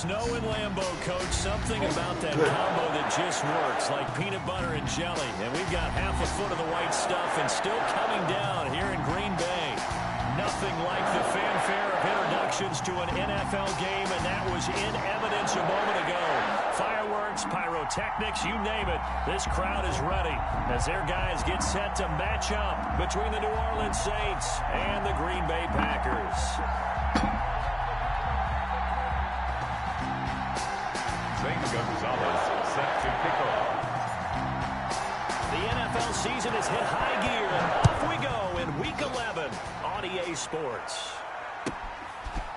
Snow and Lambeau, Coach. Something about that combo that just works, like peanut butter and jelly. And we've got half a foot of the white stuff and still coming down here in Green Bay. Nothing like the fanfare of introductions to an NFL game, and that was in evidence a moment ago. Fireworks, pyrotechnics, you name it. This crowd is ready as their guys get set to match up between the New Orleans Saints and the Green Bay Packers. Gonzalez set to kick off. The NFL season has hit high gear, and off we go in Week 11 on EA Sports.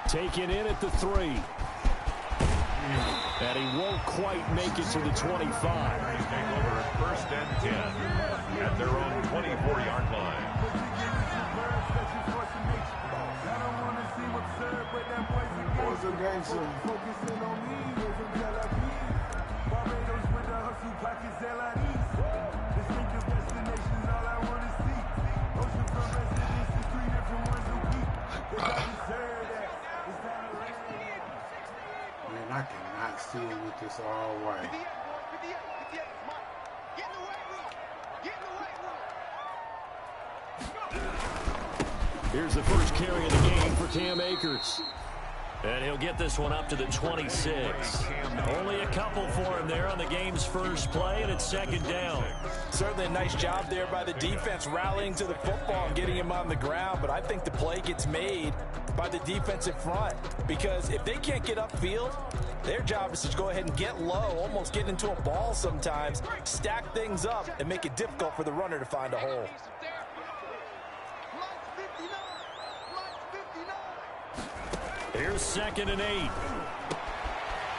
Taken in at the 3. And he won't quite make it to the 25. Take over at 1st and 10 at their own 24-yard line. Man, I cannot see him with this all white. Here's the first carry of the game for Cam Akers. And he'll get this one up to the 26. Only a couple for him there on the game's first play, and it's second down. Certainly a nice job there by the defense rallying to the football and getting him on the ground, but I think the play gets made by the defensive front because if they can't get upfield, their job is to go ahead and get low, almost get into a ball sometimes, stack things up, and make it difficult for the runner to find a hole. Here's 2nd and 8.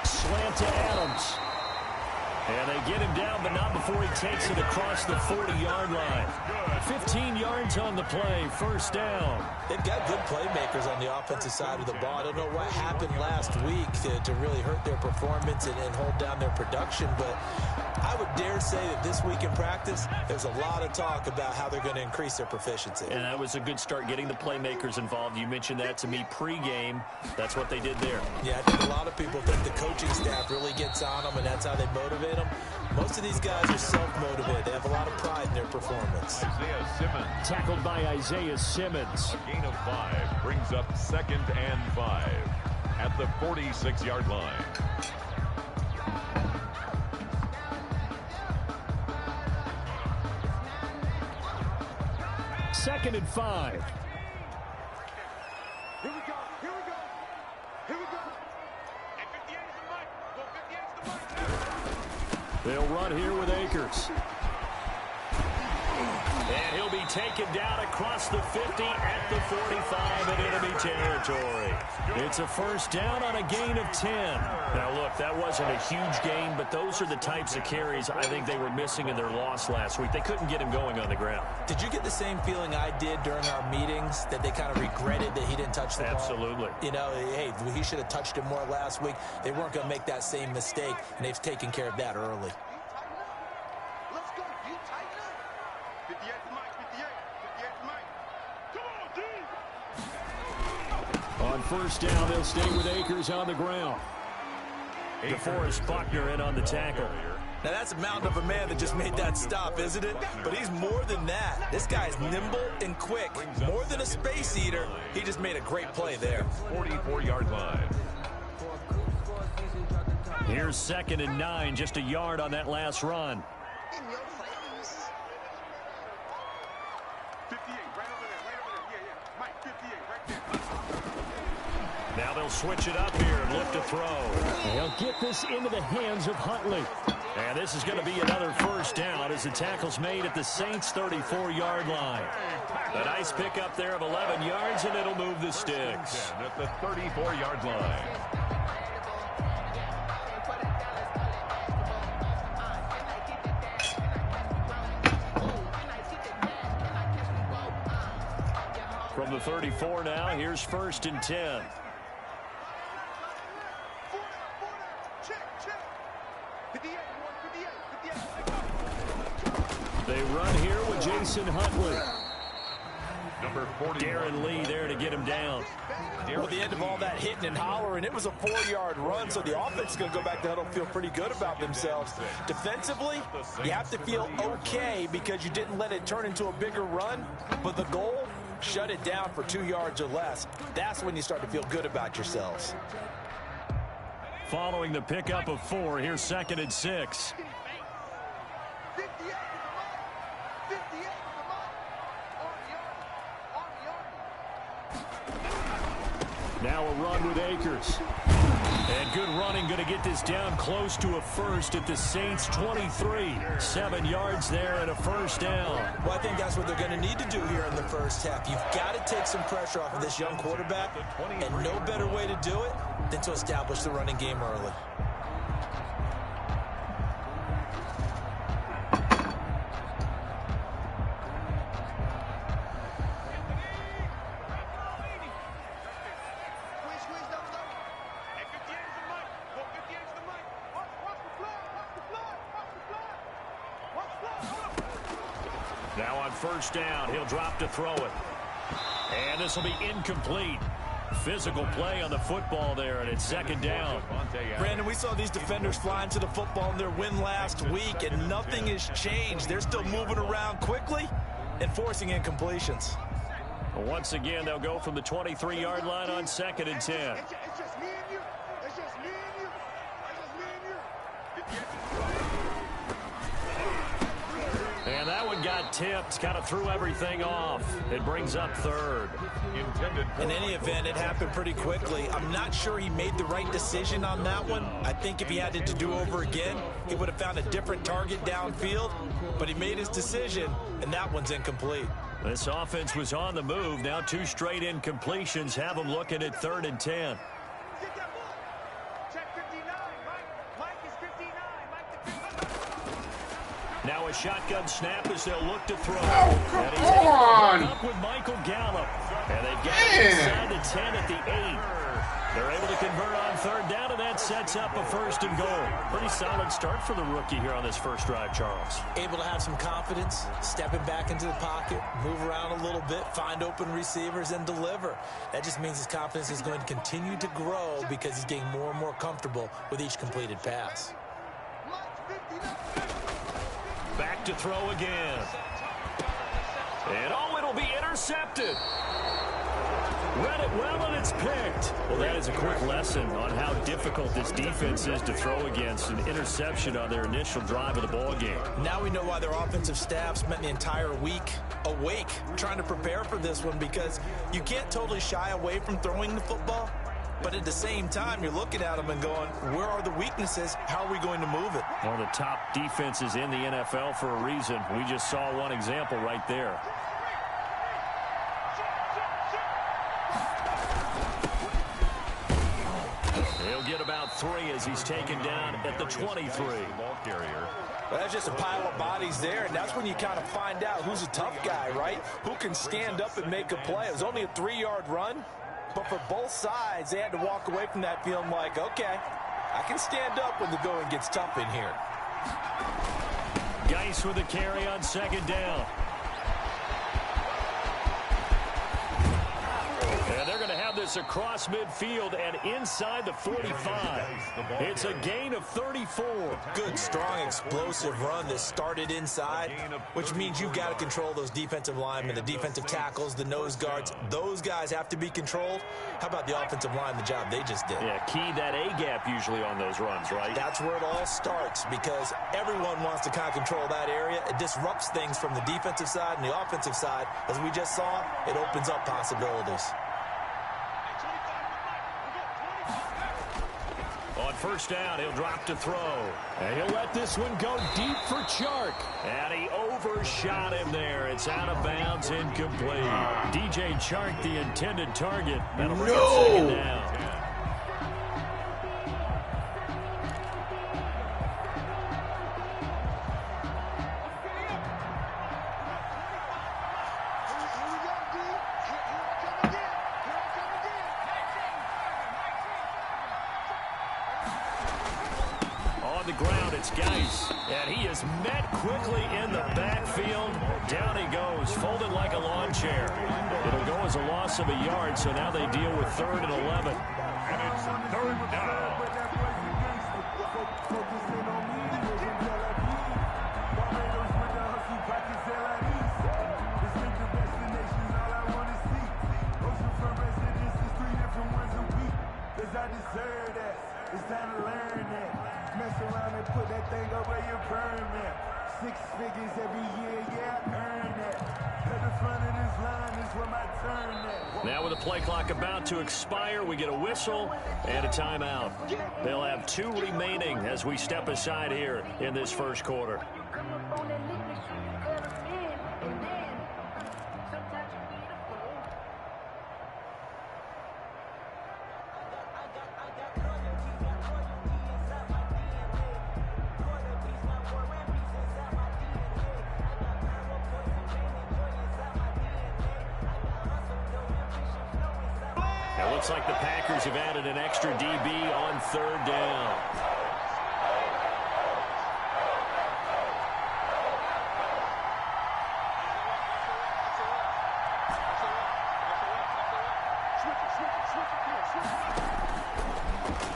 Slant to Adams. And they get him down, but not before he takes it across the 40-yard line. 15 yards on the play, first down. They've got good playmakers on the offensive side of the ball. I don't know what happened last week to really hurt their performance and hold down their production, but I would dare say that this week in practice, there's a lot of talk about how they're going to increase their proficiency. And that was a good start getting the playmakers involved. You mentioned that to me pregame. That's what they did there. Yeah, I think a lot of people think the coaching staff really gets on them, and that's how they motivate them. Most of these guys are self-motivated. They have a lot of pride in their performance. Isaiah Simmons. Tackled by Isaiah Simmons. A gain of 5 brings up 2nd and 5 at the 46-yard line. Second and 5. Here we go. Here we go. Here we go. Hey, 58 is the mic. Go 58 is the mic. They'll run here with Akers. And he'll be taken down across the 50 at the 45 in enemy territory. It's a first down on a gain of 10. Now, look, that wasn't a huge gain, but those are the types of carries I think they were missing in their loss last week. They couldn't get him going on the ground. Did you get the same feeling I did during our meetings, that they kind of regretted that he didn't touch the ball? Absolutely. You know, hey, he should have touched it more last week. They weren't going to make that same mistake, and they've taken care of that early. Let's go. You tighten up. 58 is the mic. 58 is the mic. Come on, D. On first down, they'll stay with Akers on the ground. DeForest Buckner in on the tackle. Now, that's a mountain of a man that just made that stop, isn't it? But he's more than that. This guy's nimble and quick. More than a space eater, he just made a great play there. 44-yard line. Here's 2nd and 9, just a yard on that last run. 58, right over there. Yeah. Mike, 58, right there. Now they'll switch it up here and look to throw. They'll get this into the hands of Huntley. And this is going to be another first down as the tackle's made at the Saints' 34-yard line. A nice pickup there of 11 yards, and it'll move the sticks. At the 34-yard line. From the 34 now, here's 1st and 10. Check. They run here with Jason Huntley. Number number 41. Darren Lee there to get him down. Well, the end of all that hitting and hollering, it was a 4-yard run, so the offense is going to go back to huddle, feel pretty good about themselves. Defensively, you have to feel okay because you didn't let it turn into a bigger run, but the goal, shut it down for 2 yards or less. That's when you start to feel good about yourselves. Following the pickup of 4, here's 2nd and 6. Now a run with Akers. And good running, going to get this down close to a first at the Saints 23. 7 yards there and a first down. Well, I think that's what they're going to need to do here in the first half. You've got to take some pressure off of this young quarterback, and no better way to do it than to establish the running game early. Now on first down, he'll drop to throw it. And this will be incomplete. Physical play on the football there, and it's 2nd down. Brandon, we saw these defenders flying to the football in their win last week, and nothing has changed. They're still moving around quickly and forcing incompletions. Once again, they'll go from the 23-yard line on 2nd and 10. It's just me and you. It's just me and you. It's just me and you. And that one got tipped, kind of threw everything off. It brings up 3rd. In any event, it happened pretty quickly. I'm not sure he made the right decision on that one. I think if he had it to do over again, he would have found a different target downfield. But he made his decision, and that one's incomplete. This offense was on the move. Now 2 straight incompletions have them looking at 3rd and 10. Get that ball. Check 59. Mike is 59. Now a shotgun snap as they'll look to throw. Oh, come And he's on. up with Michael Gallup. And they've got it inside the 10 at the 8. They're able to convert on 3rd down, and that sets up a 1st and goal. Pretty solid start for the rookie here on this first drive, Charles. Able to have some confidence, stepping back into the pocket, move around a little bit, find open receivers, and deliver. That just means his confidence is going to continue to grow because he's getting more and more comfortable with each completed pass. Back to throw again. And it'll be intercepted. Read it well, and it's picked. Well, that is a quick lesson on how difficult this defense is to throw against. An interception on their initial drive of the ball game. Now we know why their offensive staff spent the entire week awake trying to prepare for this one, because you can't totally shy away from throwing the football. But at the same time, you're looking at them and going, where are the weaknesses? How are we going to move it? One of the top defenses in the NFL for a reason. We just saw one example right there. He'll get about 3 as he's taken down at the 23. Ball carrier. Well, that's just a pile of bodies there, and that's when you kind of find out who's a tough guy, right? Who can stand up and make a play. It was only a 3-yard run. But for both sides, they had to walk away from that feeling like, okay, I can stand up when the going gets tough in here. Geis with a carry on 2nd down. And they're going to have this across midfield and inside the 45. It's a gain of 34. Good, strong, explosive run that started inside, which means you've got to control those defensive linemen, the defensive tackles, the nose guards. Those guys have to be controlled. How about the offensive line, the job they just did? Yeah, key that A-gap usually on those runs, right? That's where it all starts, because everyone wants to kind of control that area. It disrupts things from the defensive side and the offensive side. As we just saw, it opens up possibilities. On first down, he'll drop to throw. And he'll let this one go deep for Chark. And he overshot him there. It's out of bounds, incomplete. DJ Chark, the intended target. That'll bring it 2nd down. Ground, it's Geis, and he is met quickly in the backfield. Down he goes, folded like a lawn chair. It'll loss of a yard, so now they deal with 3rd and 11. And it's 3rd down. I deserve that. It's time to learn that. Mess around and put that thing up where you burn that. 6 figures every year, yeah, I earn that. At the front of this line is where my turn at. Now with the play clock about to expire, we get a whistle and a timeout. They'll have 2 remaining as we step aside here in this first quarter. It looks like the Packers have added an extra DB on 3rd down.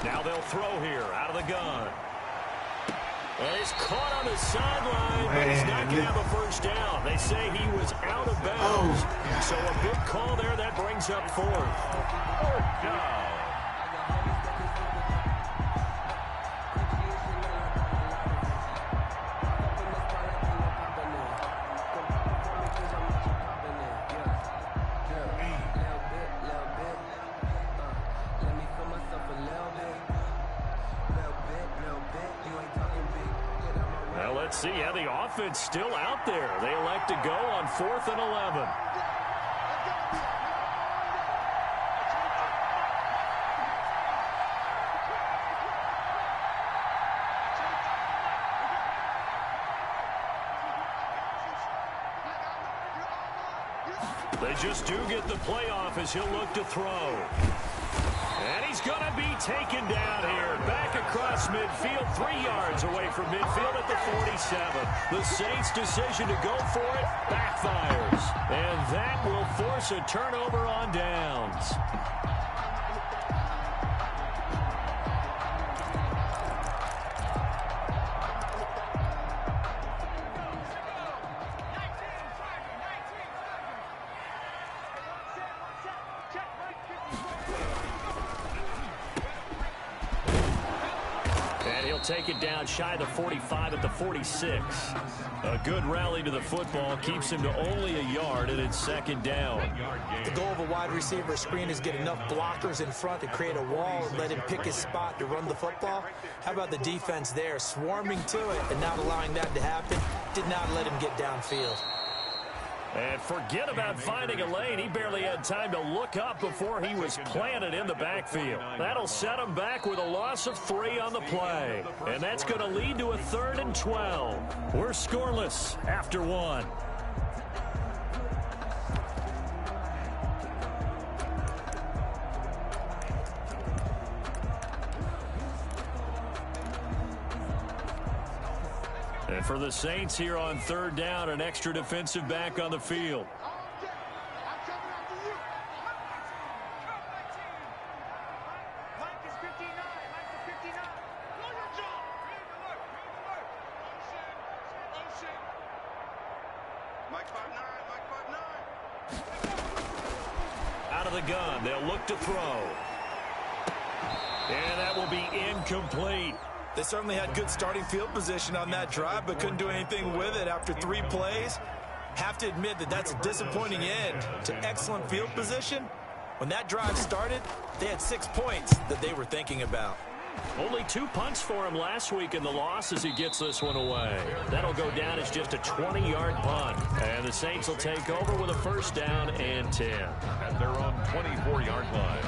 Now they'll throw here out of the gun. And he's caught on the sideline, but he's not going to have a first down. They say he was out of bounds. So a big call there that brings up 4th. 4th down. Let's see how the offense still out there. They elect to go on 4th and 11. They just do get the playoff as he'll look to throw. And he's going to be taken down here. Back across midfield, 3 yards away from midfield at the 47. The Saints' decision to go for it backfires. And that will force a turnover on downs. Take it down shy of the 45 at the 46. A good rally to the football keeps him to only a yard, and it's 2nd down. The goal of a wide receiver screen is get enough blockers in front to create a wall and let him pick his spot to run the football. How about the defense there, swarming to it and not allowing that to happen? Did not let him get downfield. And forget about finding a lane. He barely had time to look up before he was planted in the backfield. That'll set him back with a loss of 3 on the play. And that's going to lead to a 3rd and 12. We're scoreless after 1. And for the Saints here on 3rd down, an extra defensive back on the field. Out of the gun, they'll look to throw. And that will be incomplete. They certainly had good starting field position on that drive, but couldn't do anything with it after 3 plays. Have to admit that that's a disappointing end to excellent field position. When that drive started, they had 6 points that they were thinking about. Only 2 punts for him last week in the loss as he gets this one away. That'll go down as just a 20-yard punt. And the Saints will take over with a 1st down and 10. At their own 24-yard line.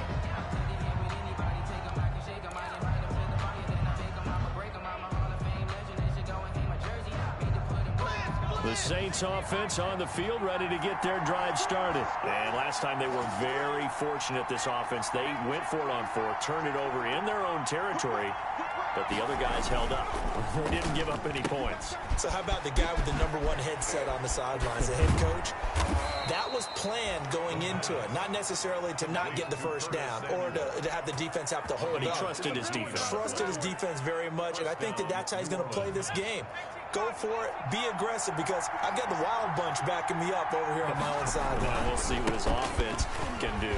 The Saints offense on the field ready to get their drive started. And last time they were very fortunate, this offense. They went for it on 4th, turned it over in their own territory, but the other guys held up. They didn't give up any points. So how about the guy with the #1 headset on the sidelines, the head coach? That was planned going into it, not necessarily to not get the first down or to have the defense have to hold up. But he trusted his defense. Trusted his defense very much, and I think that's how he's going to play this game. Go for it, be aggressive, because I've got the wild bunch backing me up over here on my own sideline. We'll see what his offense can do.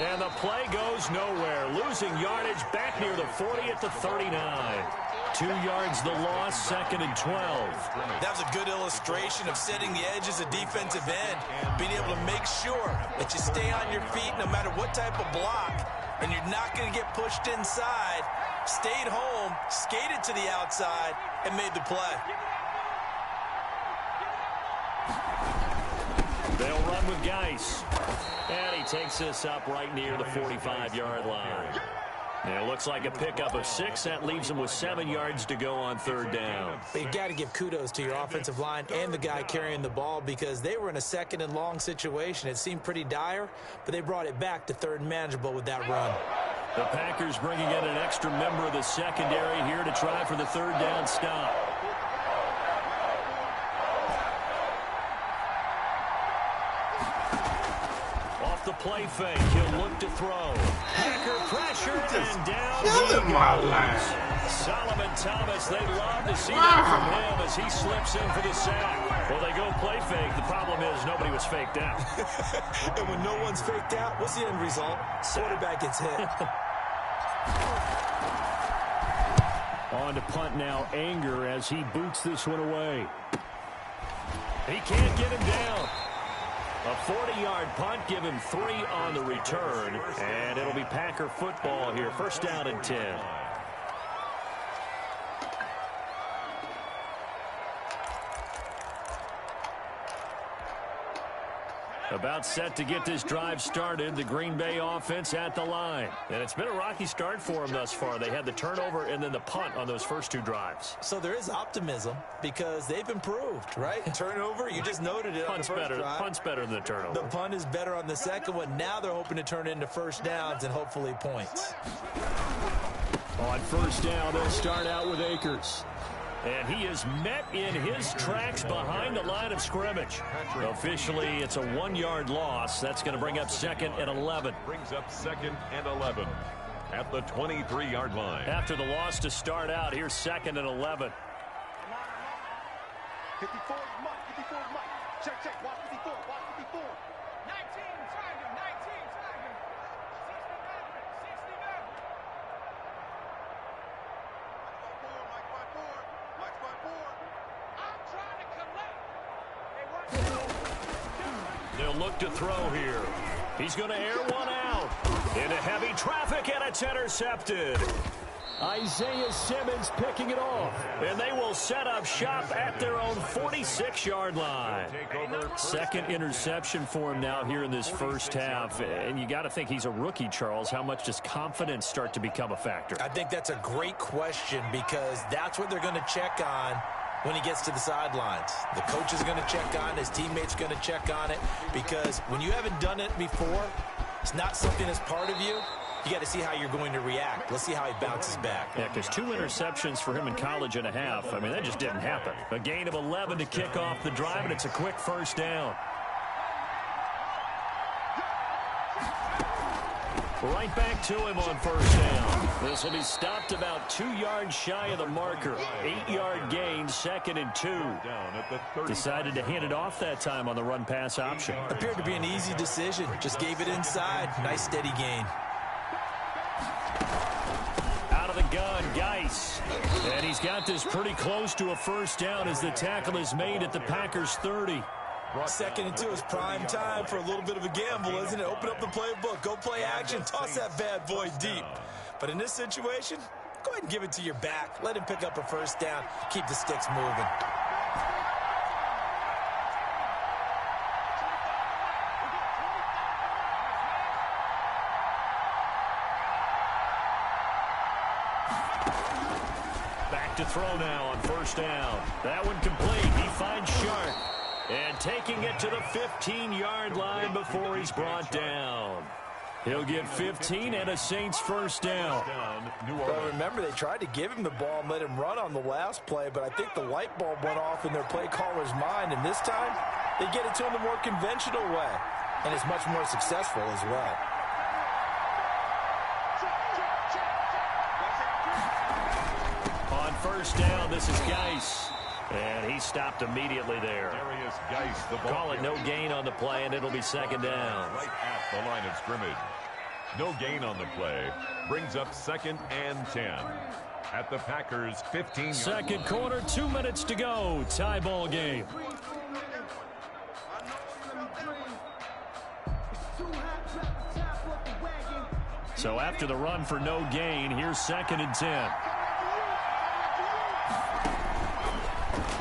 And the play goes nowhere. Losing yardage back near the 40 at the 39. 2 yards the loss, 2nd and 12. That was a good illustration of setting the edge as a defensive end, being able to make sure that you stay on your feet no matter what type of block, and you're not going to get pushed inside. Stayed home, skated to the outside, and made the play. They'll run with Geis. And he takes this up right near the 45-yard line. And it looks like a pickup of 6. That leaves him with 7 yards to go on 3rd down. But you got to give kudos to your offensive line and the guy carrying the ball, because they were in a 2nd and long situation. It seemed pretty dire, but they brought it back to 3rd and manageable with that run. The Packers bringing in an extra member of the secondary here to try for the 3rd down stop. Off the play fake, he'll look to throw. Packer pressure and down he goes. Solomon Thomas, they love to see that from him as he slips in for the sack. Well, they go play fake. The problem is nobody was faked out. And when no one's faked out, what's the end result? Quarterback gets hit. On to punt now, Anger, as he boots this one away. He can't get him down. A 40-yard punt, give him 3 on the return, and it'll be Packer football here. 1st down and 10. About set to get this drive started, the Green Bay offense at the line. And it's been a rocky start for them thus far. They had the turnover and then the punt on those first 2 drives. So there is optimism because they've improved, right? Turnover, you just noted it on the first drive. Punt's better than the turnover. The punt is better on the second one. Now they're hoping to turn it into 1st downs and hopefully points. On 1st down, they'll start out with Akers. And he is met in his tracks behind the line of scrimmage. Officially, it's a 1-yard loss. That's going to bring up 2nd and 11. Brings up 2nd and 11 at the 23-yard line. After the loss to start out, here's 2nd and 11. 54 is Mike. 54 is Mike. Check, check. Watch 54. Watch 54. 19, tag him. 19, tag him. 69. They'll look to throw here. He's going to air one out. Into heavy traffic, and it's intercepted. Isaiah Simmons picking it off. And they will set up shop at their own 46-yard line. 2nd interception for him now here in this 1st half. And you got to think he's a rookie, Charles. How much does confidence start to become a factor? I think that's a great question because that's what they're going to check on when he gets to the sidelines. The coach is going to check on it. His teammates are going to check on it because when you haven't done it before, it's not something that's part of you. You got to see how you're going to react. Let's see how he bounces back. Yeah, because 2 interceptions for him in college and a half. I mean, that just didn't happen. A gain of 11 to kick off the drive, and it's a quick 1st down. Right back to him on 1st down. This will be stopped about 2 yards shy of the marker. 8-yard gain, 2nd and 2. Decided to hand it off that time on the run-pass option. Appeared to be an easy decision. Just gave it inside. Nice steady gain. Out of the gun, Geis. And he's got this pretty close to a 1st down as the tackle is made at the Packers' 30. 2nd and 2 is prime time for a little bit of a gamble, isn't it? Open up the playbook, go play action, toss that bad boy deep. But in this situation, go ahead and give it to your back. Let him pick up a 1st down. Keep the sticks moving. Back to throw now on 1st down. That one complete. He finds Sharp. And taking it to the 15-yard line before he's brought down. He'll get 15 and a Saints first down. Well, remember, they tried to give him the ball and let him run on the last play, but I think the light bulb went off in their play caller's mind, and this time they get it to him the more conventional way, and it's much more successful as well. On first down, this is Geis. And he stopped immediately there. Call it no gain on the play, and it'll be second down. Right at the line of scrimmage. No gain on the play. Brings up 2nd and 10. At the Packers' 15. Second quarter, 2 minutes to go. Tie ball game. So after the run for no gain, here's 2nd and 10.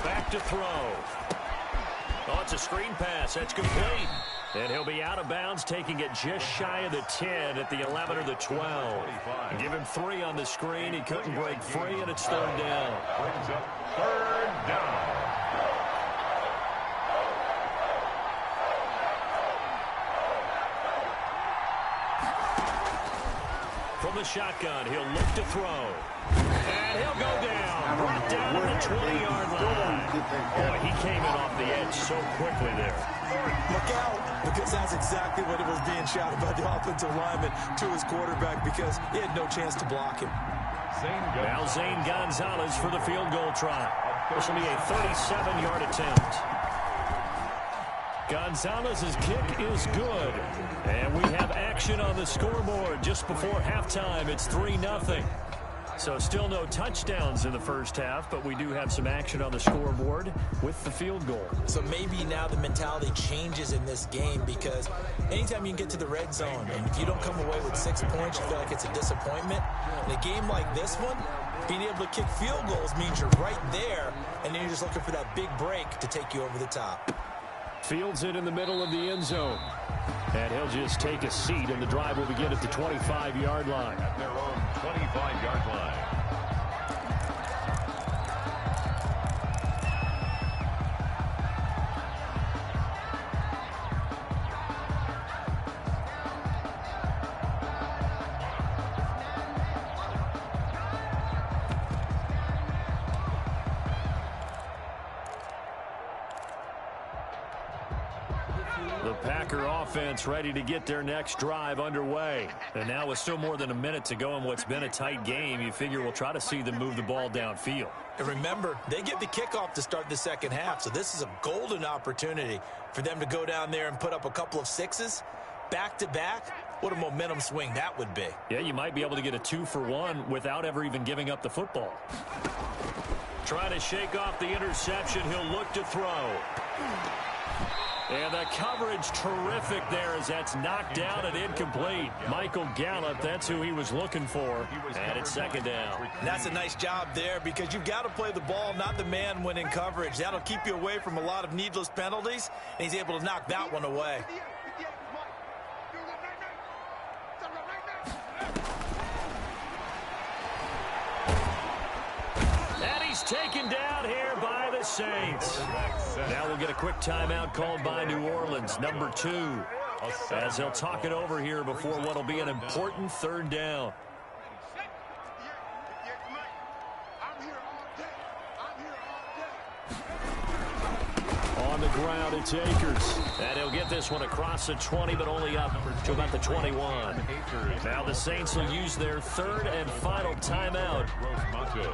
Back to throw. Oh, it's a screen pass. That's complete. And he'll be out of bounds, taking it just shy of the 10 at the 11 or the 12. Give him 3 on the screen. He couldn't break free, and it's third down. Brings up third down. From the shotgun, he'll look to throw. And he'll go down. Brought down at the 20-yard line. Boy, he came in off the edge so quickly there. Look out, because that's exactly what it was being shouted by the offensive lineman to his quarterback, because he had no chance to block him. Now Zane Gonzalez for the field goal try. This will be a 37-yard attempt. Gonzalez's kick is good. And we have action on the scoreboard just before halftime. It's 3-0. So still no touchdowns in the first half, but we do have some action on the scoreboard with the field goal. So maybe now the mentality changes in this game, because anytime you can get to the red zone, and if you don't come away with 6 points, you feel like it's a disappointment. In a game like this one, being able to kick field goals means you're right there, and then you're just looking for that big break to take you over the top. Fields it in the middle of the end zone. And he'll just take a seat, and the drive will begin at the 25-yard line. At their own 25-yard line. The Packer offense ready to get their next drive underway. And now with still more than a minute to go in what's been a tight game, you figure we'll try to see them move the ball downfield. And remember, they get the kickoff to start the second half, so this is a golden opportunity for them to go down there and put up a couple of sixes back-to-back. What a momentum swing that would be. Yeah, you might be able to get a 2-for-1 without ever even giving up the football. Trying to shake off the interception. He'll look to throw. And the coverage terrific there as that's knocked down and incomplete. Michael Gallup, that's who he was looking for. And it's second down. And that's a nice job there, because you've got to play the ball, not the man when in coverage. That'll keep you away from a lot of needless penalties, and he's able to knock that one away. And he's taken down here by the Saints. Now we'll get a quick timeout called by New Orleans, number 2, as they'll talk it over here before what will be an important third down. On the ground, it's Akers. And he'll get this one across the 20, but only up to about the 21. Now the Saints will use their third and final timeout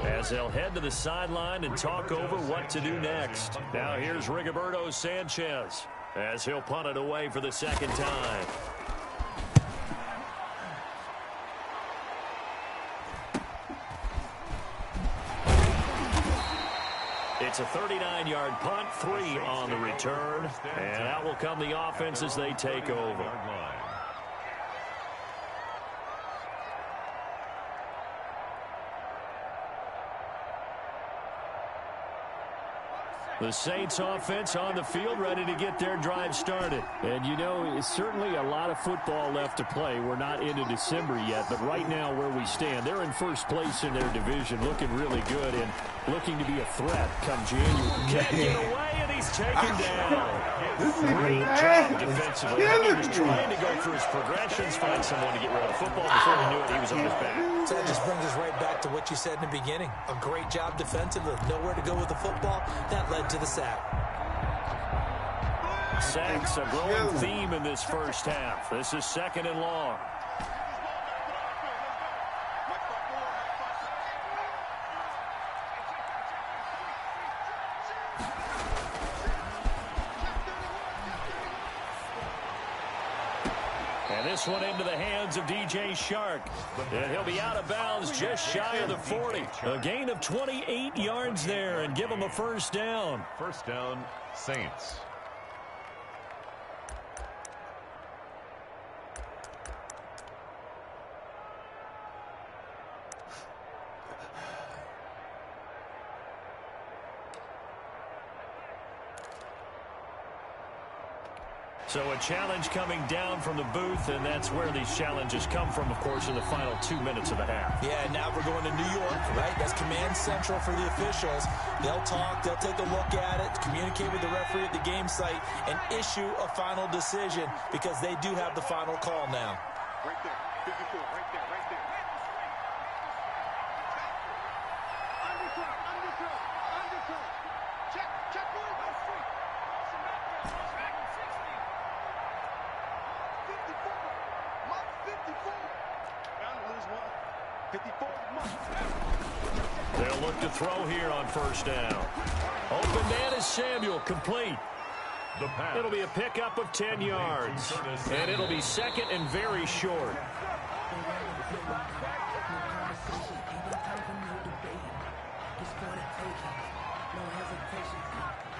as they'll head to the sideline and talk over what to do next. Now here's Rigoberto Sanchez as he'll punt it away for the second time. It's a 39-yard punt, 3 on the return, and out will come the offense as they take over. The Saints offense on the field ready to get their drive started. And, you know, it's certainly a lot of football left to play. We're not into December yet, but right now where we stand, they're in first place in their division, looking really good and looking to be a threat come January. Can't get away, and he's taken down. Great job defensively. He was trying to go through his progressions, find someone to get rid of the football. Before he knew it, he was on his back. So that just brings us right back to what you said in the beginning. A great job defensively. Nowhere to go with the football. That led to the sack. Sacks, a growing theme in this first half. This is 2nd and long. And this one into the hands of DJ Shark. And he'll be out of bounds just shy of the 40. A gain of 28 yards there and give him a first down. First down, Saints. So a challenge coming down from the booth, and that's where these challenges come from, of course, in the final 2 minutes of the half. Yeah, now we're going to New York, right? That's command central for the officials. They'll talk, they'll take a look at it, communicate with the referee at the game site, and issue a final decision because they do have the final call now. Right there. 54. Right there. Right there. Underthrow. Underthrow. Underthrow. Check. Check one. 54. Mark 54. Bound to lose one. 54 is Mark. They'll look to throw here on first down. Open man is Samuel, complete. The pass. It'll be a pickup of 10 yards. And it'll be 2nd and very short.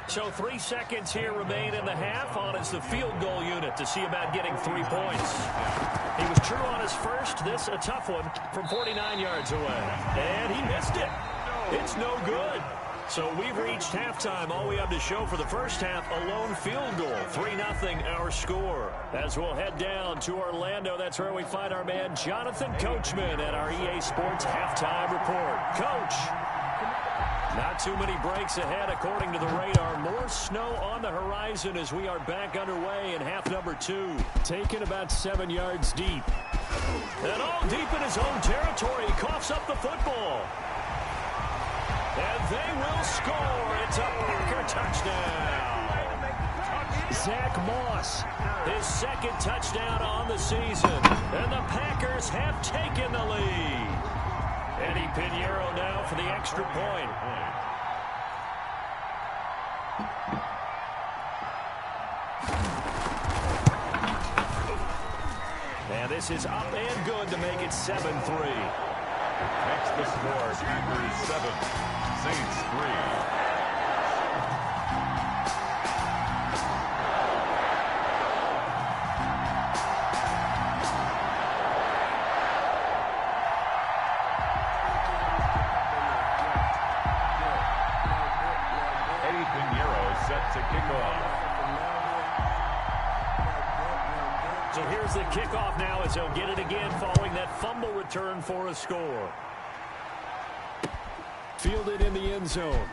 So 3 seconds here remain in the half. On is the field goal unit to see about getting 3 points. He was true on his first. This a tough one from 49 yards away. And he missed it. It's no good. So we've reached halftime. All we have to show for the first half, a lone field goal. 3-0 our score. As we'll head down to Orlando, that's where we find our man Jonathan Coachman at our EA Sports Halftime Report. Coach. Not too many breaks ahead according to the radar. More snow on the horizon as we are back underway in half number 2. Taken about 7 yards deep. And all deep in his own territory. He coughs up the football. And they will score. It's a Packer touchdown. Zach Moss, his 2nd touchdown on the season. And the Packers have taken the lead. Eddie Pinheiro now for the extra point. And this is up and good to make it 7-3. Makes the score Packers 7, Saints 3. So here's the kickoff now as he'll get it again following that fumble return for a score. Fielded in the end zone.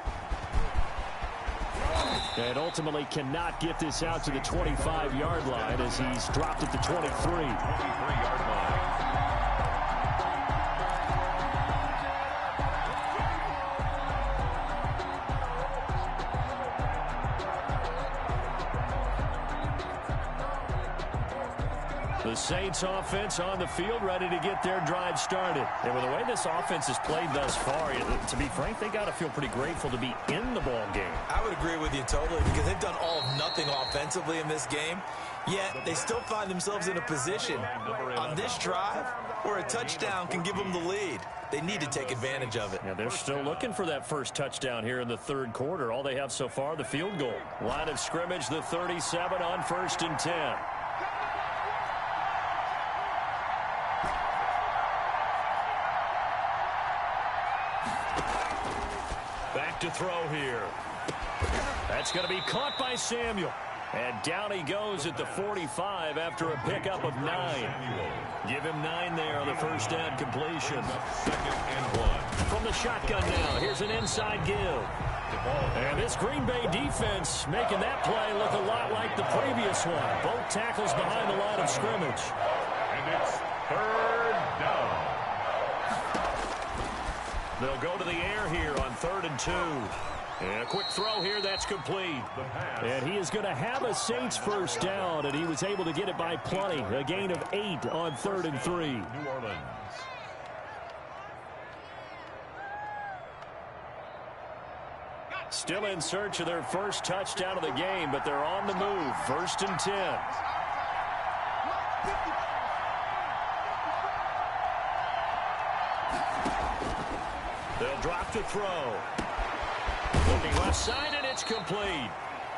And ultimately cannot get this out to the 25-yard line as he's dropped at the 23. 23-yard line. The Saints offense on the field ready to get their drive started. And with the way this offense has played thus far, to be frank, they got to feel pretty grateful to be in the ball game. I would agree with you totally because they've done all of nothing offensively in this game, yet they still find themselves in a position on this drive where a touchdown can give them the lead. They need to take advantage of it. Yeah, they're still looking for that first touchdown here in the third quarter. All they have so far, the field goal. Line of scrimmage, the 37 on 1st and 10. To throw here. That's going to be caught by Samuel. And down he goes at the 45 after a pickup of 9. Give him 9 there on the first down completion. 2nd and 1. From the shotgun now, here's an inside give. And this Green Bay defense making that play look a lot like the previous one. Both tackles behind the line of scrimmage. And it's third down. They'll go to the air here on 3rd and 2. And a quick throw here, that's complete. And he is going to have a Saints first down, and he was able to get it by plenty. A gain of 8 on 3rd and 3. New Orleans. Still in search of their first touchdown of the game, but they're on the move. 1st and 10. They'll drop the throw. Looking left side, and it's complete.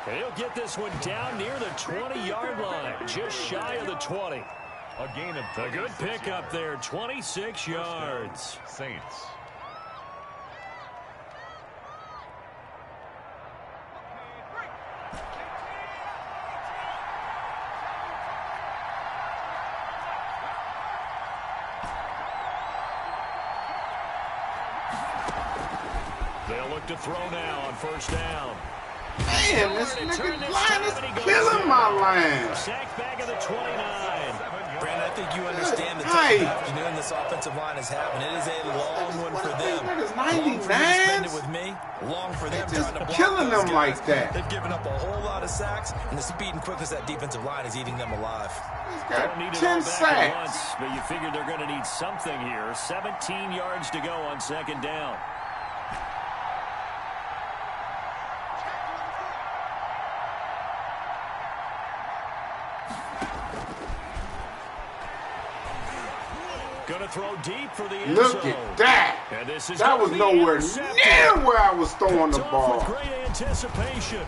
And he'll get this one down near the 20-yard line, just shy of the 20. A gain of a good pickup there, 26 yards. Saints. They'll look to throw now on 1st down. Man, this nigga line is killing my line. Sack back of the 29. Brandon, I think you understand the type of afternoon this offensive line is having. It is a long one for them. Long for you to spend it with me. Long for them trying to block killing them guys. like that. They've given up a whole lot of sacks, and the speed and quickness of that defensive line is eating them alive. Don't need it 10 all back at once, sacks. but you figure they're going to need something here. 17 yards to go on 2nd down. Going to throw deep for the end zone. Look at that. And this is that was nowhere near where I was throwing the ball. With great anticipation.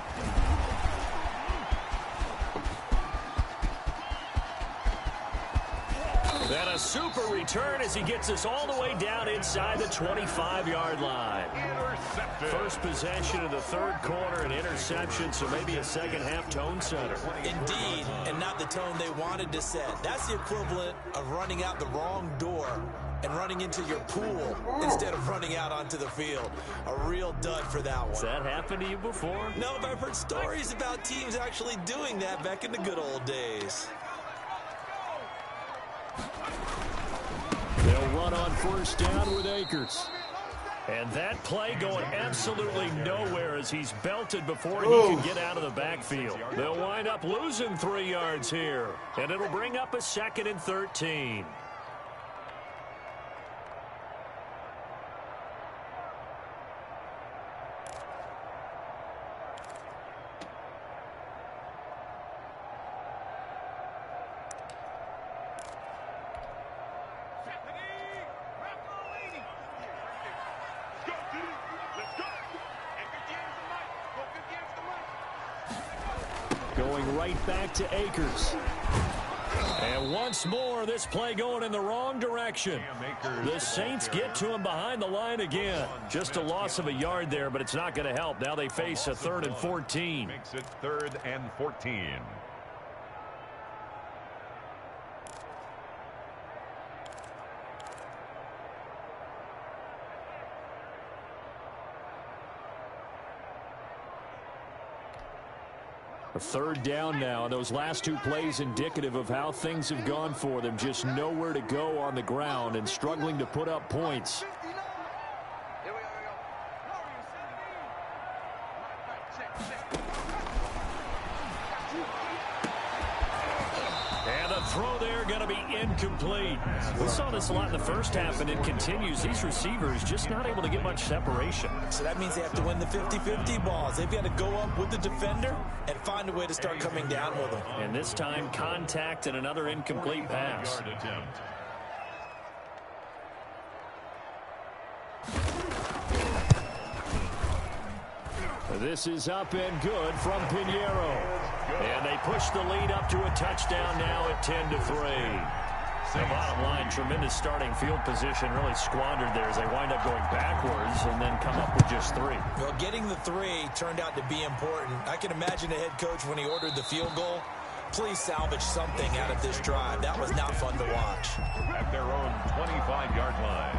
And a super return as he gets us all the way down inside the 25-yard line. Intercepted. First possession of the 3rd quarter, an interception, so maybe a second-half tone setter. Indeed, and not the tone they wanted to set. That's the equivalent of running out the wrong door and running into your pool instead of running out onto the field. A real dud for that one. Has that happened to you before? No, but I've heard stories about teams actually doing that back in the good old days. They'll run on 1st down with Akers. And that play going absolutely nowhere as he's belted before he can get out of the backfield. They'll wind up losing 3 yards here. And it'll bring up a 2nd and 13. Going right back to Akers. And once more, this play going in the wrong direction. The Saints get to him behind the line again. Just a loss of a yard there, but it's not going to help. Now they face a 3rd and 14. Makes it 3rd and 14. A 3rd down now, and those last 2 plays indicative of how things have gone for them. Just nowhere to go on the ground and struggling to put up points. And the throw there going to be incomplete. We saw this a lot in the first half, and it continues. These receivers just not able to get much separation. So that means they have to win the 50-50 balls. They've got to go up with the defender and find a way to start coming down with them. And this time, contact and another incomplete pass. This is up and good from Pinheiro. And they push the lead up to a touchdown now at 10-3. The bottom line, tremendous starting field position, really squandered there as they wind up going backwards and then come up with just 3. Well, getting the 3 turned out to be important. I can imagine the head coach when he ordered the field goal. Please salvage something out of this drive. That was not fun to watch. At their own 25-yard line.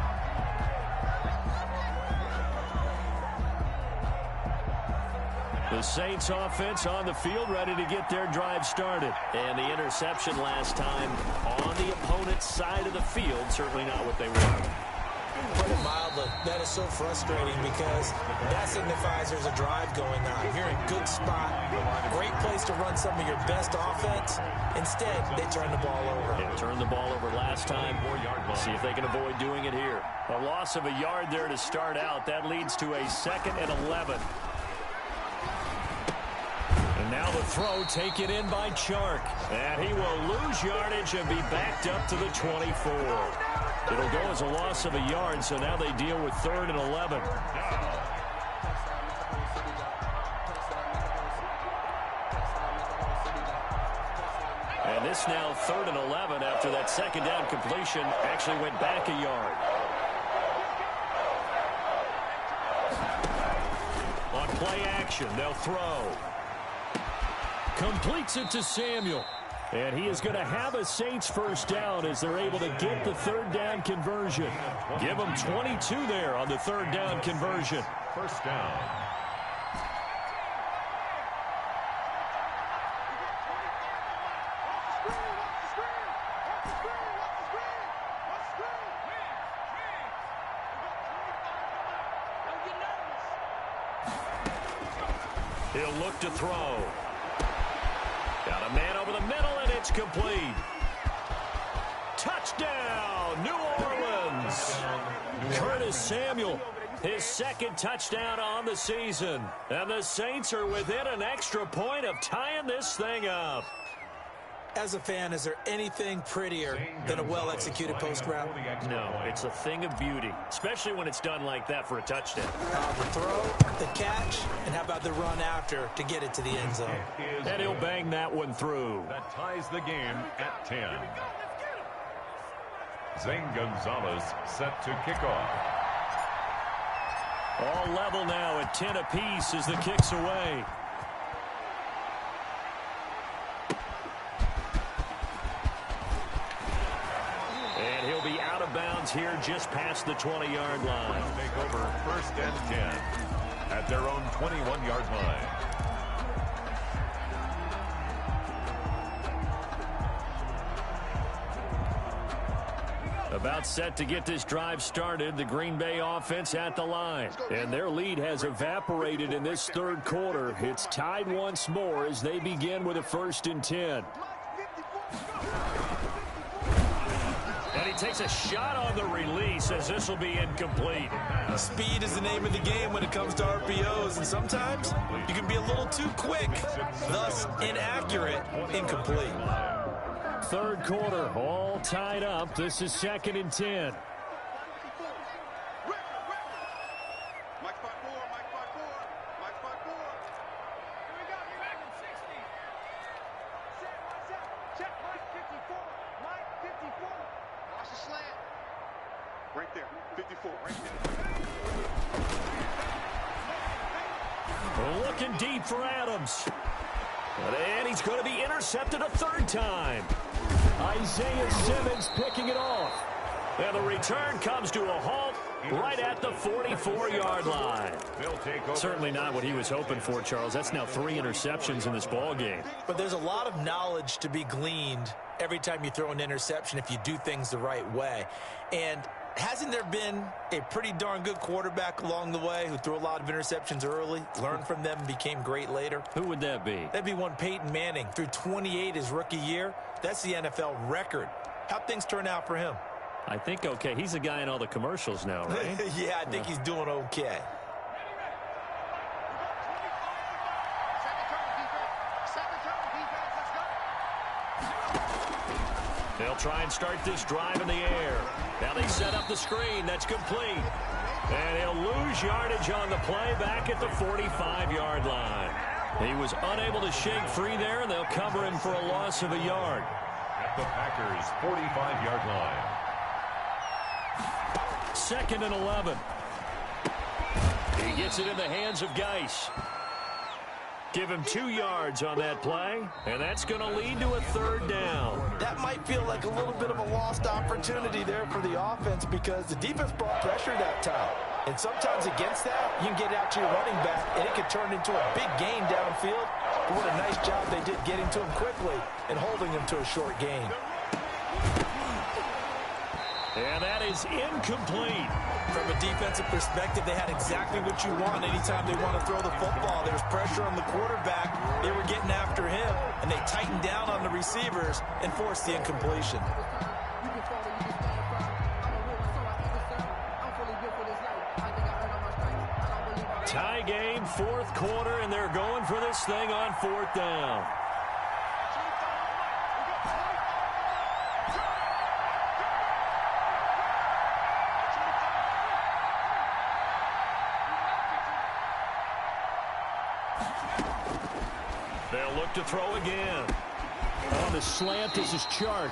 The Saints offense on the field, ready to get their drive started. And the interception last time on the opponent's side of the field, certainly not what they wanted. Put it mildly, that is so frustrating because that signifies there's a drive going on. You're in a good spot, great place to run some of your best offense. Instead, they turn the ball over. Yeah, turned the ball over last time. See if they can avoid doing it here. A loss of a yard there to start out. That leads to a 2nd and 11. And now the throw taken in by Chark. And he will lose yardage and be backed up to the 24. It'll go as a loss of a yard, so now they deal with 3rd and 11. And this now 3rd and 11 after that 2nd down completion actually went back a yard. On play action, they'll throw. Completes it to Samuel. And he is going to have a Saints first down as they're able to get the 3rd down conversion. Give them 22 there on the 3rd down conversion. First down. He'll look to throw. Got a man over the middle, and it's complete. Touchdown, New Orleans. Curtis Samuel, his 2nd touchdown on the season. And the Saints are within an extra point of tying this thing up. As a fan, is there anything prettier than a well-executed post route? No, it's a thing of beauty, especially when it's done like that for a touchdown. The throw, the catch, and how about the run after to get it to the end zone? And he'll bang that one through. That ties the game at 10. Zane Gonzalez set to kick off. All level now at 10 apiece as the kick's away. And he'll be out of bounds here just past the 20-yard line. Take over 1st and 10 at their own 21-yard line. About set to get this drive started, the Green Bay offense at the line. And their lead has evaporated in this 3rd quarter. It's tied once more as they begin with a 1st and 10. And he takes a shot on the release as this will be incomplete. Speed is the name of the game when it comes to RPOs, and sometimes you can be a little too quick, thus inaccurate, incomplete. 3rd quarter, all tied up. This is 2nd and 10. Right there, 54, right there. Looking deep for Adams. And he's going to be intercepted a 3rd time. Isaiah Simmons picking it off. And the return comes to a halt right at the 44-yard line. Certainly not what he was hoping for, Charles. That's now 3 interceptions in this ball game. But there's a lot of knowledge to be gleaned every time you throw an interception if you do things the right way. And hasn't there been a pretty darn good quarterback along the way who threw a lot of interceptions early, learned from them, and became great later? Who would that be? That'd be one Peyton Manning. Threw 28 his rookie year. That's the NFL record. How'd things turn out for him? I think okay. He's a guy in all the commercials now, right? Yeah, I think he's doing okay. They'll try and start this drive in the air. Now they set up the screen. That's complete. And he'll lose yardage on the play back at the 45-yard line. He was unable to shake free there, and they'll cover him for a loss of a yard. At the Packers' 45-yard line. 2nd and 11. He gets it in the hands of Geis. Give him 2 yards on that play, and that's going to lead to a 3rd down. That might feel like a little bit of a lost opportunity there for the offense because the defense brought pressure that time. And sometimes against that, you can get out to your running back, and it could turn into a big gain downfield. But what a nice job they did getting to him quickly and holding him to a short gain. And that is incomplete. From a defensive perspective, they had exactly what you want anytime they want to throw the football. There's pressure on the quarterback. They were getting after him, and they tightened down on the receivers and forced the incompletion. Tie game, fourth quarter, and they're going for this thing on fourth down. They'll look to throw again. On the slant, this is Chark.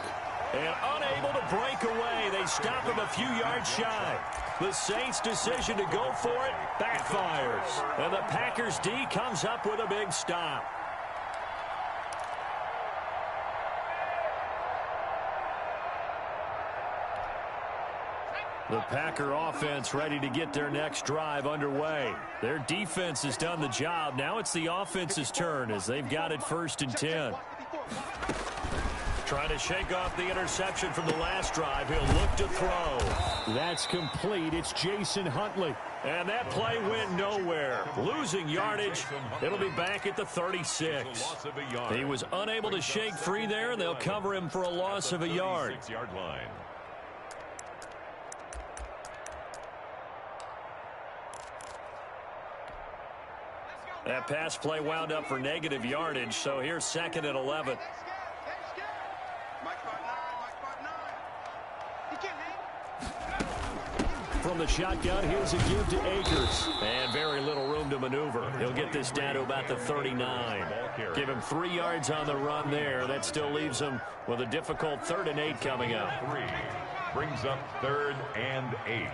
And unable to break away. They stop him a few yards shy. The Saints' decision to go for it backfires. And the Packers' D comes up with a big stop. The Packer offense ready to get their next drive underway. Their defense has done the job. Now it's the offense's turn as they've got it 1st and 10. Trying to shake off the interception from the last drive. He'll look to throw. That's complete. It's Jason Huntley. And that play went nowhere. Losing yardage. It'll be back at the 36. He was unable to shake free there, and they'll cover him for a loss of a yard. 36-yard line. That pass play wound up for negative yardage, so here's 2nd and 11. From the shotgun, here's a give to Akers. And very little room to maneuver. He'll get this down to about the 39. Give him 3 yards on the run there. That still leaves him with a difficult 3rd and 8 coming up. 3 brings up 3rd and 8.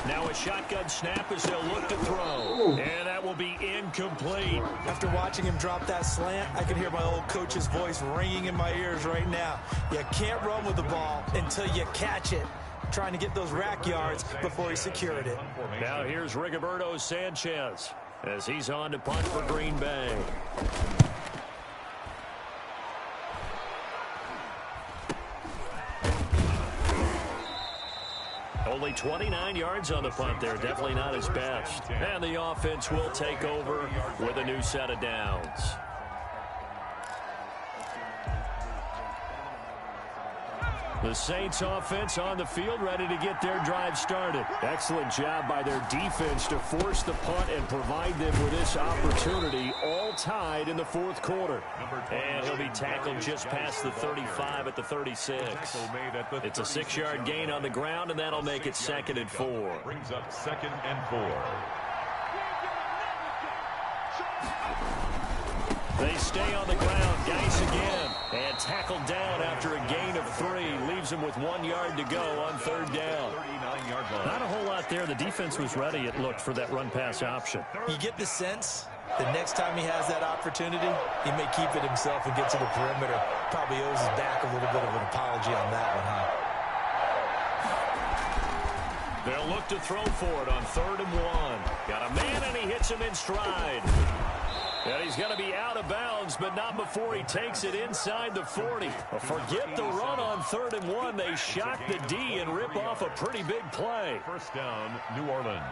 Now a shotgun snap as they'll look to throw. And that will be incomplete. After watching him drop that slant, I can hear my old coach's voice ringing in my ears right now. You can't run with the ball until you catch it. Trying to get those rack yards before he secured it. Now here's Rigoberto Sanchez as he's on to punt for Green Bay. Only 29 yards on the punt there. Definitely not his best. And the offense will take over with a new set of downs. The Saints offense on the field ready to get their drive started. Excellent job by their defense to force the punt and provide them with this opportunity, all tied in the 4th quarter. And he'll be tackled just past the 35 at the 36. It's a 6-yard gain on the ground, and that'll make it 2nd and 4. Brings up 2nd and 4. They stay on the ground. Geis again. And tackled down after a gain of 3. Leaves him with 1 yard to go on 3rd down. 39-yard line. Not a whole lot there. The defense was ready, it looked, for that run-pass option. You get the sense the next time he has that opportunity, he may keep it himself and get to the perimeter. Probably owes his back a little bit of an apology on that one, huh? They'll look to throw for it on 3rd and 1. Got a man, and he hits him in stride. And he's going to be out of bounds, but not before he takes it inside the 40. Forget the run on 3rd and 1. They shock the D and rip off a pretty big play. 1st down, New Orleans.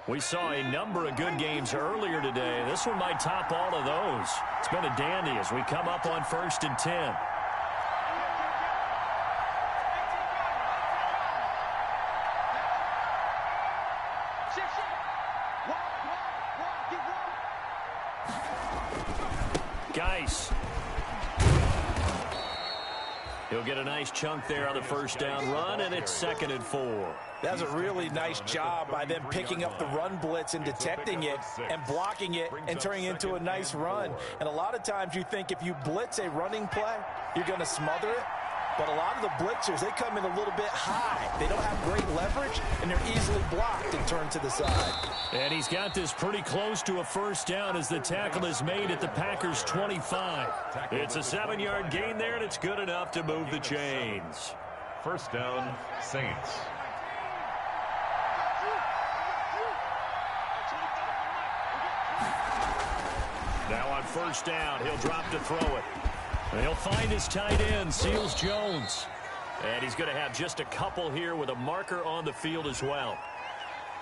We saw a number of good games earlier today. This one might top all of those. It's been a dandy as we come up on 1st and 10. Geis. He'll get a nice chunk there on the 1st down run, and it's 2nd and 4. That's a really nice job by them picking up the run blitz and detecting it and blocking it and turning it into a nice run. And a lot of times you think if you blitz a running play, you're going to smother it. But a lot of the blitzers, they come in a little bit high. They don't have great leverage, and they're easily blocked and turned to the side. And he's got this pretty close to a first down as the tackle is made at the Packers' 25. It's a 7-yard gain there, and it's good enough to move the chains. First down, Saints. Now on first down, he'll drop to throw it. And he'll find his tight end, Seals Jones. And he's going to have just a couple here with a marker on the field as well.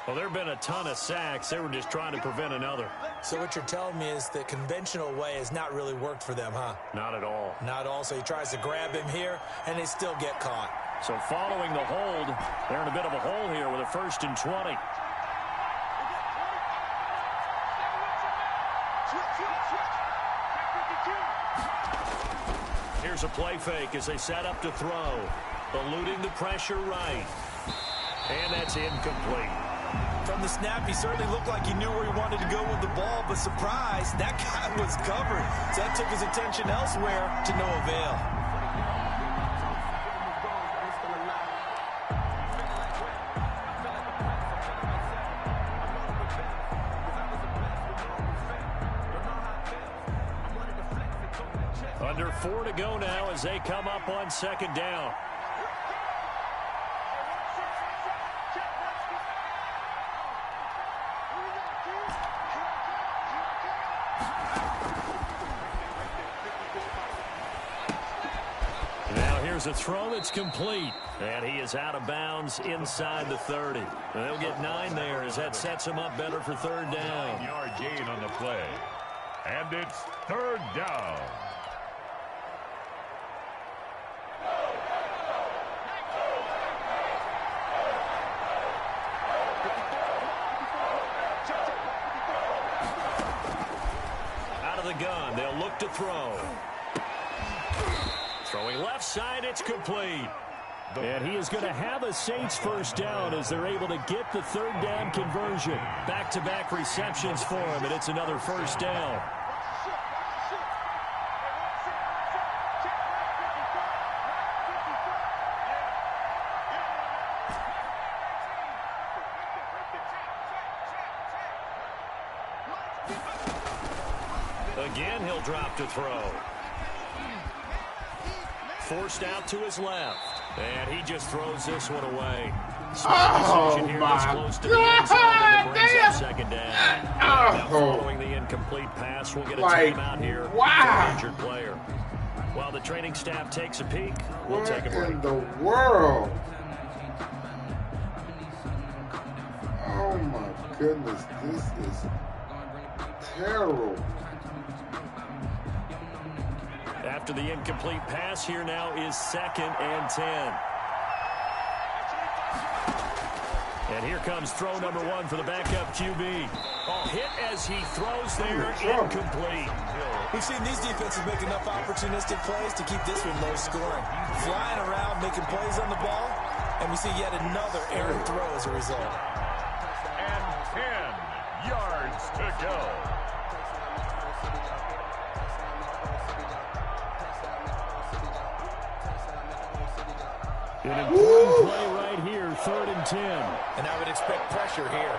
Well, there have been a ton of sacks. They were just trying to prevent another. So what you're telling me is the conventional way has not really worked for them, huh? Not at all. Not at all. So he tries to grab him here, and they still get caught. So following the hold, they're in a bit of a hole here with a 1st and 20. Here's a play fake as they set up to throw. Eluding the pressure right. And that's incomplete. From the snap, he certainly looked like he knew where he wanted to go with the ball, but surprise, that guy was covered. So that took his attention elsewhere to no avail. Under 4 to go now as they come up on second down. Now here's a throw that's complete. And he is out of bounds inside the 30. They'll get 9 there as that sets him up better for third down. 9-yard gain on the play. And it's third down. Gun. They'll look to throw. Throwing left side, it's complete. And he is going to have a Saints first down as they're able to get the third down conversion. Back-to-back receptions for him, and it's another first down. Again, he'll drop to throw. Forced out to his left. And he just throws this one away. Oh, my God. Damn. Second down. Now following the incomplete pass, we'll get a timeout here. Wow. Injured player. While the training staff takes a peek, we'll take a break. What in the world? Oh, my goodness. This is terrible. After the incomplete pass, here now is 2nd and 10. And here comes throw number 1 for the backup QB. Hit as he throws there, incomplete. We've seen these defenses make enough opportunistic plays to keep this one low scoring. Flying around, making plays on the ball, and we see yet another errant throw as a result. And 10 yards to go. An important play right here, 3rd and 10. And I would expect pressure here.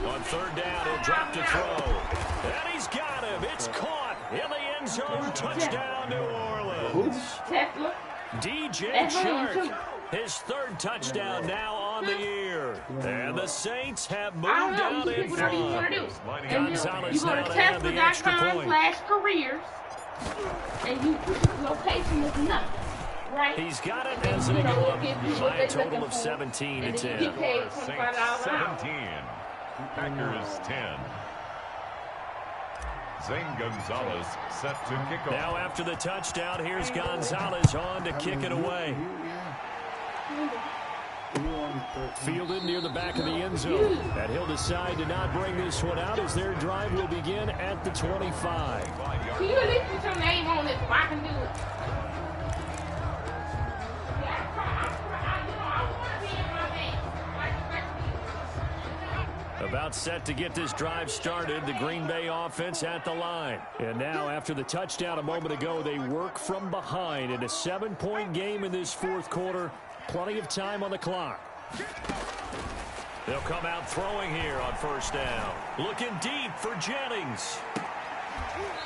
On 3rd down, he'll drop to throw. And he's got him. It's caught in the end zone. Touchdown, New Orleans. DJ Chark, his 3rd touchdown now on the year. And the Saints have moved out in front. Gonzalez now to have the extra point. /careers, and you location is enough, right? He's got it as they go up by a total of 17 to 10. Saints 17, Packers 10. Zane Gonzalez set to kick off. Now after the touchdown, here's Gonzalez on to kick it away. Fielded near the back of the end zone. And he'll decide to not bring this one out as their drive will begin at the 25. Can you at least put your name on it so I can do it? About set to get this drive started, the Green Bay offense at the line. And now, after the touchdown a moment ago, they work from behind in a 7-point game in this fourth quarter. Plenty of time on the clock. They'll come out throwing here on first down. Looking deep for Jennings.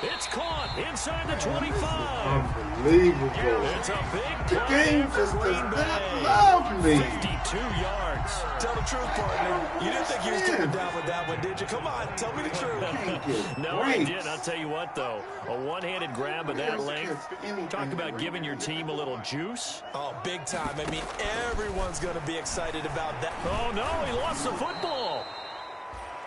It's caught inside the 25. Unbelievable. It's a big The play game for just Green does Bay. not love me. 52 yards. Tell the truth, partner. You didn't think he was coming down with that one, did you? Come on, tell me the truth. No, I didn't. I'll tell you what, though. A one-handed grab of that length. Talk about giving your team a little juice. Oh, big time. I mean, everyone's going to be excited about that. Oh, no, he lost the football.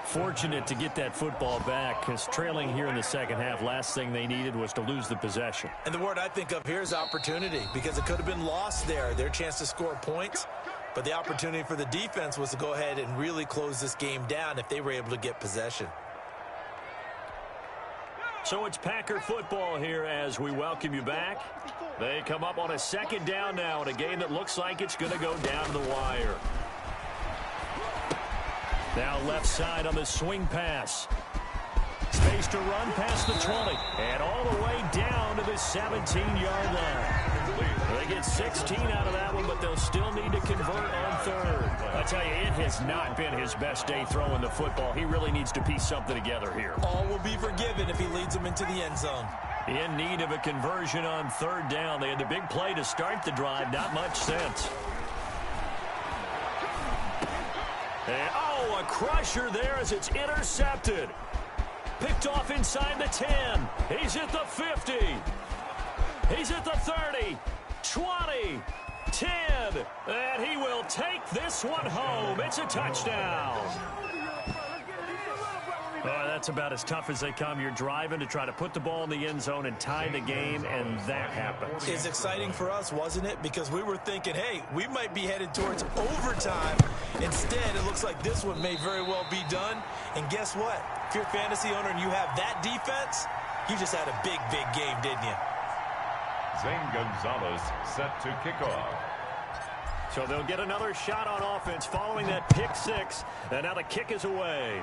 Fortunate to get that football back, because trailing here in the second half, last thing they needed was to lose the possession. And the word I think of here is opportunity, because it could have been lost there, their chance to score points. But the opportunity for the defense was to go ahead and really close this game down if they were able to get possession. So it's Packer football here as we welcome you back. They come up on a second down now in a game that looks like it's going to go down to the wire. Now left side on the swing pass. Space to run past the 20. And all the way down to the 17-yard line. They get 16 out of that one, but they'll still need to convert on third. I tell you, it has not been his best day throwing the football. He really needs to piece something together here. All will be forgiven if he leads them into the end zone. In need of a conversion on third down. They had the big play to start the drive. Not much sense. And, oh, a crusher there as it's intercepted. Picked off inside the 10. He's at the 50. He's at the 30. 20. 10. And he will take this one home. It's a touchdown. Oh, that's about as tough as they come. You're driving to try to put the ball in the end zone and tie the game, and that happens. It's exciting for us, wasn't it? Because we were thinking, hey, we might be headed towards overtime. Instead, it looks like this one may very well be done. And guess what? If you're a fantasy owner and you have that defense, you just had a big, big game, didn't you? Zane Gonzalez set to kick off. So they'll get another shot on offense following that pick six. And now the kick is away.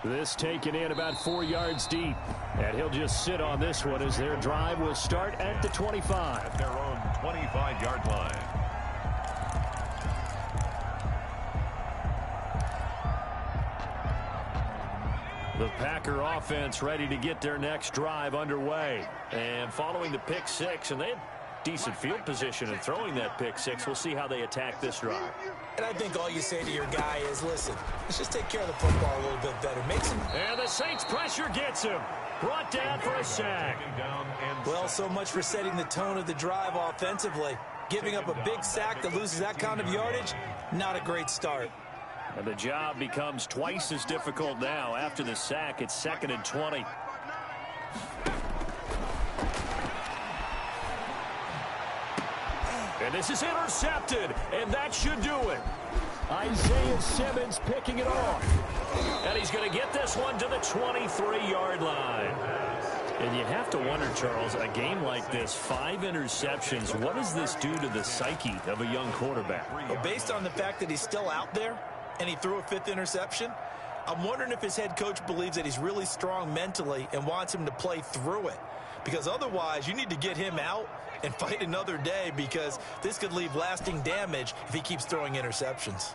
This taken in about 4 yards deep. And he'll just sit on this one as their drive will start at the 25. At their own 25-yard line. The Packer offense ready to get their next drive underway. And following the pick six, and they had decent field position in throwing that pick six. We'll see how they attack this drive. And I think all you say to your guy is, listen, let's just take care of the football a little bit better. Make some... And the Saints pressure gets him. Brought down for a sack. Well, so much for setting the tone of the drive offensively. Giving up a big sack that loses that kind of yardage, not a great start. And the job becomes twice as difficult now. After the sack, it's 2nd and 20. And this is intercepted, and that should do it. Isaiah Simmons picking it off. And he's going to get this one to the 23-yard line. And you have to wonder, Charles, a game like this, 5 interceptions, what does this do to the psyche of a young quarterback? Well, based on the fact that he's still out there and he threw a 5th interception, I'm wondering if his head coach believes that he's really strong mentally and wants him to play through it. Because otherwise, you need to get him out and fight another day, because this could leave lasting damage if he keeps throwing interceptions.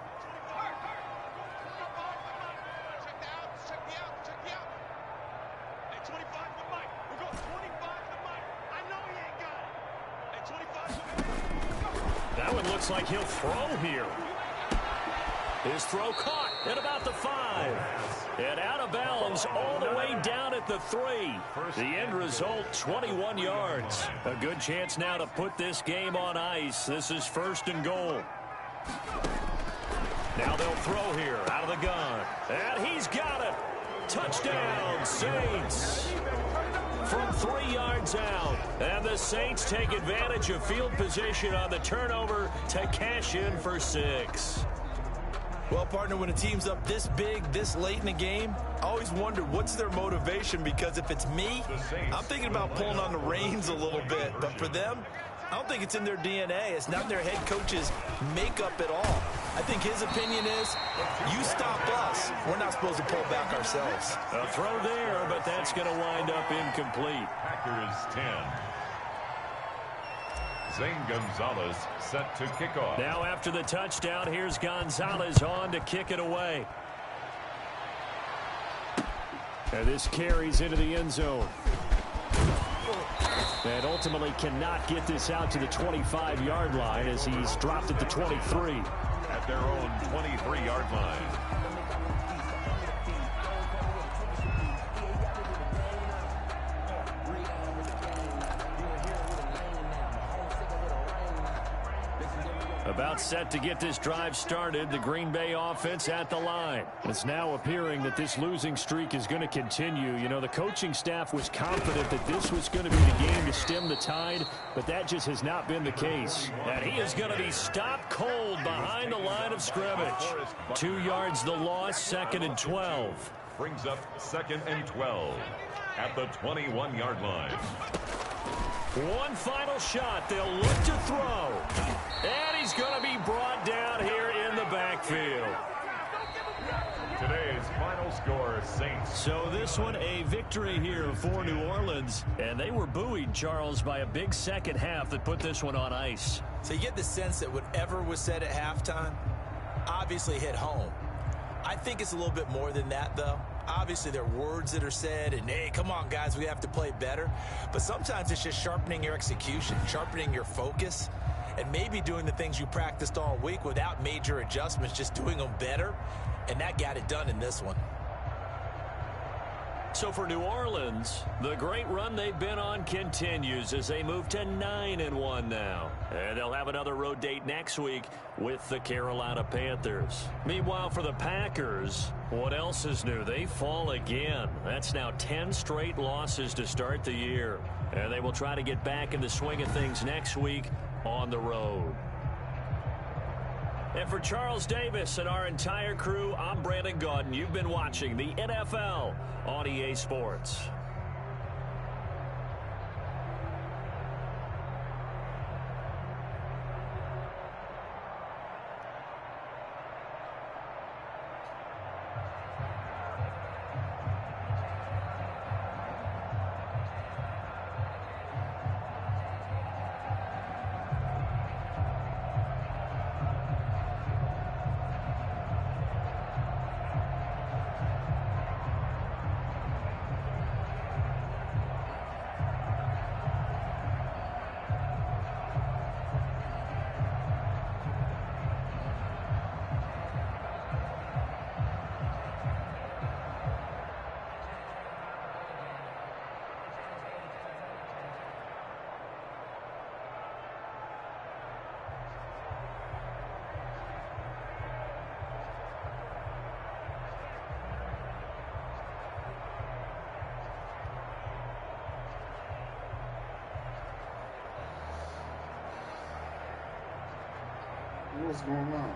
That one looks like he'll throw here. His throw caught at about the 5. And out of bounds all the way down at the 3. The end result, 21 yards. A good chance now to put this game on ice. This is 1st and goal. Now they'll throw here out of the gun. And he's got it. Touchdown, Saints. From 3 yards out. And the Saints take advantage of field position on the turnover to cash in for 6. Well, partner, when a team's up this big, this late in the game, I always wonder what's their motivation, because if it's me, I'm thinking about pulling on the reins a little bit. But for them, I don't think it's in their DNA. It's not their head coach's makeup at all. I think his opinion is, you stop us. We're not supposed to pull back ourselves. A throw there, but that's going to wind up incomplete. Packers 10. Zane Gonzalez set to kick off. Now after the touchdown, here's Gonzalez on to kick it away. And this carries into the end zone. And ultimately cannot get this out to the 25-yard line as he's dropped at the 23. At their own 23-yard line. About set to get this drive started, the Green Bay offense at the line. It's now appearing that this losing streak is going to continue. You know, the coaching staff was confident that this was going to be the game to stem the tide, but that just has not been the case. And he is going to be stopped cold behind the line of scrimmage. 2 yards the loss, 2nd and 12. Brings up 2nd and 12 at the 21-yard line. One final shot. They'll look to throw. And he's going to be brought down here in the backfield. Today's final score, Saints. So this one a victory here for New Orleans. And they were buoyed, Charles, by a big second half that put this one on ice. So you get the sense that whatever was said at halftime obviously hit home. I think it's a little bit more than that, though. Obviously, there are words that are said, and, hey, come on, guys, we have to play better. But sometimes it's just sharpening your execution, sharpening your focus, and maybe doing the things you practiced all week without major adjustments, just doing them better, and that got it done in this one. So for New Orleans, the great run they've been on continues as they move to 9-1 now. And they'll have another road date next week with the Carolina Panthers. Meanwhile, for the Packers, what else is new? They fall again. That's now 10 straight losses to start the year. And they will try to get back in the swing of things next week on the road. And for Charles Davis and our entire crew, I'm Brandon Gaudin. You've been watching the NFL on EA Sports. What's going on?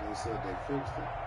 They said they fixed it.